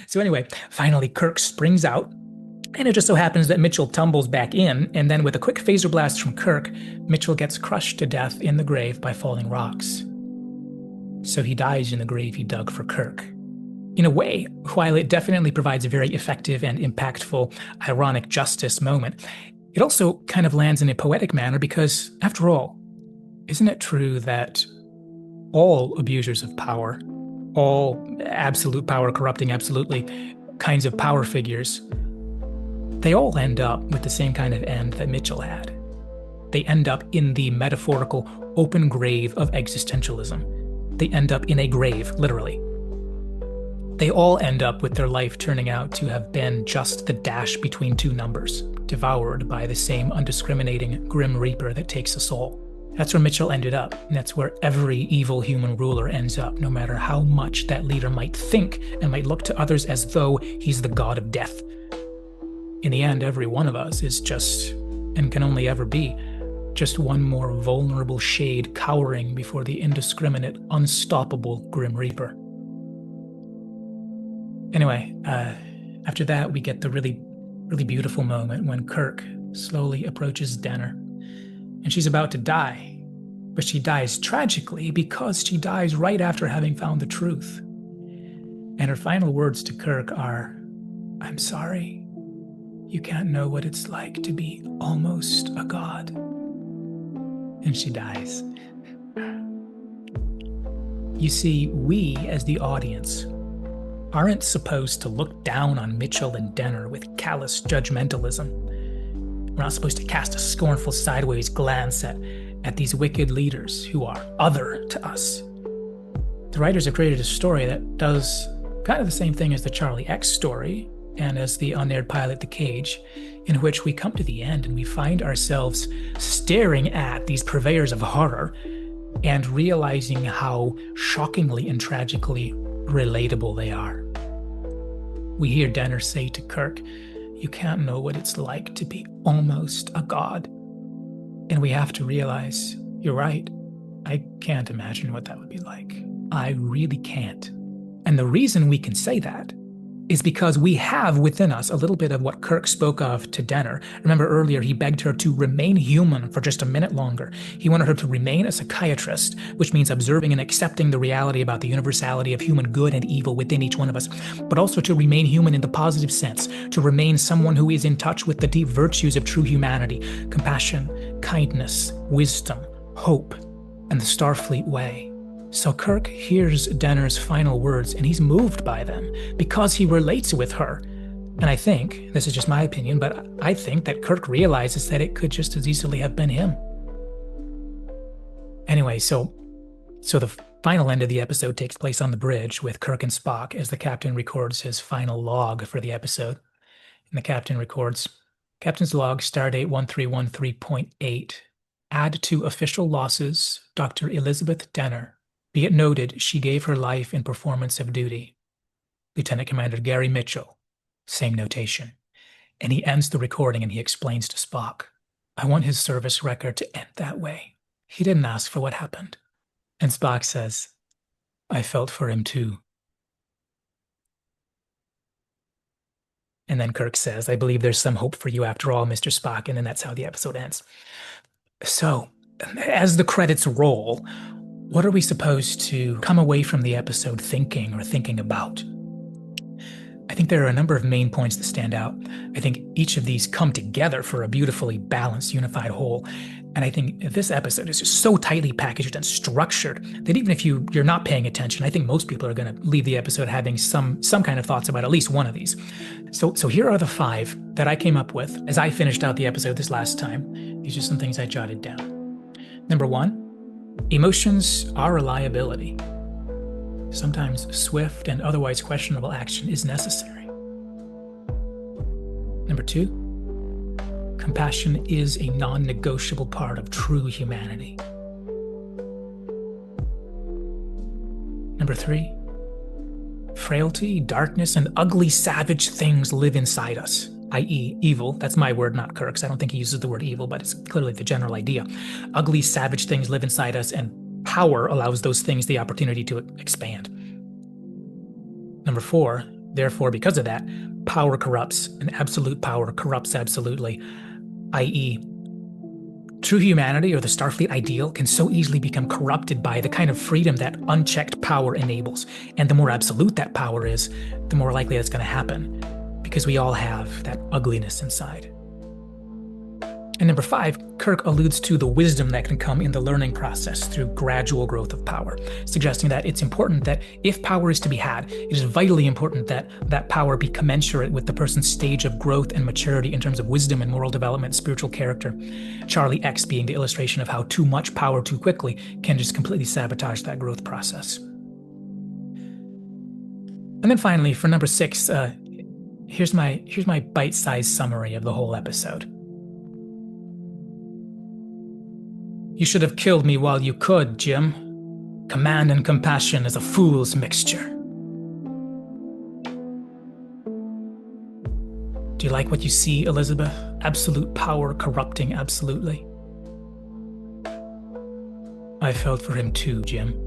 So anyway, finally Kirk springs out, and it just so happens that Mitchell tumbles back in, and then with a quick phaser blast from Kirk, Mitchell gets crushed to death in the grave by falling rocks. So he dies in the grave he dug for Kirk. In a way, while it definitely provides a very effective and impactful ironic justice moment, it also kind of lands in a poetic manner because, after all, isn't it true that all abusers of power, all absolute power corrupting absolutely kinds of power figures, they all end up with the same kind of end that Mitchell had. They end up in the metaphorical open grave of existentialism. They end up in a grave, literally. They all end up with their life turning out to have been just the dash between two numbers, devoured by the same undiscriminating grim reaper that takes us all. That's where Mitchell ended up, and that's where every evil human ruler ends up, no matter how much that leader might think and might look to others as though he's the god of death. In the end, every one of us is just, and can only ever be, just one more vulnerable shade cowering before the indiscriminate, unstoppable Grim Reaper. Anyway, after that, we get the really, really beautiful moment when Kirk slowly approaches Denner, and she's about to die, but she dies tragically because she dies right after having found the truth. And her final words to Kirk are, "I'm sorry. You can't know what it's like to be almost a god." And she dies. You see, we as the audience aren't supposed to look down on Mitchell and Denner with callous judgmentalism. We're not supposed to cast a scornful sideways glance at these wicked leaders who are other to us. The writers have created a story that does kind of the same thing as the Charlie X story and as the unaired pilot The Cage, in which we come to the end and we find ourselves staring at these purveyors of horror and realizing how shockingly and tragically relatable they are. We hear Denner say to Kirk, "You can't know what it's like to be almost a god." And we have to realize, you're right, I can't imagine what that would be like. I really can't. And the reason we can say that is because we have within us a little bit of what Kirk spoke of to Denner. Remember earlier, he begged her to remain human for just a minute longer. He wanted her to remain a psychiatrist, which means observing and accepting the reality about the universality of human good and evil within each one of us, but also to remain human in the positive sense, to remain someone who is in touch with the deep virtues of true humanity, compassion, kindness, wisdom, hope, and the Starfleet way. So Kirk hears Denner's final words and he's moved by them because he relates with her. And I think, this is just my opinion, but I think that Kirk realizes that it could just as easily have been him. Anyway, so the final end of the episode takes place on the bridge with Kirk and Spock as the captain records his final log for the episode. And the captain records, "Captain's log, stardate 1313.8. Add to official losses, Dr. Elizabeth Denner. Be it noted, she gave her life in performance of duty. Lieutenant Commander Gary Mitchell." Same notation. And he ends the recording and he explains to Spock, "I want his service record to end that way. He didn't ask for what happened." And Spock says, "I felt for him too." And then Kirk says, "I believe there's some hope for you after all, Mr. Spock." And then that's how the episode ends. So, as the credits roll, what are we supposed to come away from the episode thinking or thinking about? I think there are a number of main points that stand out. I think each of these come together for a beautifully balanced, unified whole. And I think this episode is just so tightly packaged and structured that even if you're not paying attention, I think most people are going to leave the episode having some kind of thoughts about at least one of these. So here are the 5 that I came up with as I finished out the episode this last time. These are some things I jotted down. Number 1, emotions are a liability. Sometimes swift and otherwise questionable action is necessary. Number 2, compassion is a non-negotiable part of true humanity. Number 3, frailty, darkness, and ugly, savage things live inside us, i.e. evil. That's my word, not Kirk's. I don't think he uses the word evil, but it's clearly the general idea. Ugly, savage things live inside us, and power allows those things the opportunity to expand. Number 4, Therefore, because of that, power corrupts, and absolute power corrupts absolutely, i.e., true humanity or the Starfleet ideal can so easily become corrupted by the kind of freedom that unchecked power enables. And the more absolute that power is, the more likely that's going to happen, because we all have that ugliness inside. And number 5, Kirk alludes to the wisdom that can come in the learning process through gradual growth of power, suggesting that it's important that if power is to be had, it is vitally important that that power be commensurate with the person's stage of growth and maturity in terms of wisdom and moral development, spiritual character. Charlie X being the illustration of how too much power too quickly can just completely sabotage that growth process. And then finally, for number 6, here's my bite-sized summary of the whole episode. You should have killed me while you could, Jim. Command and compassion is a fool's mixture. Do you like what you see, Elizabeth? Absolute power corrupting absolutely. I felt for him too, Jim.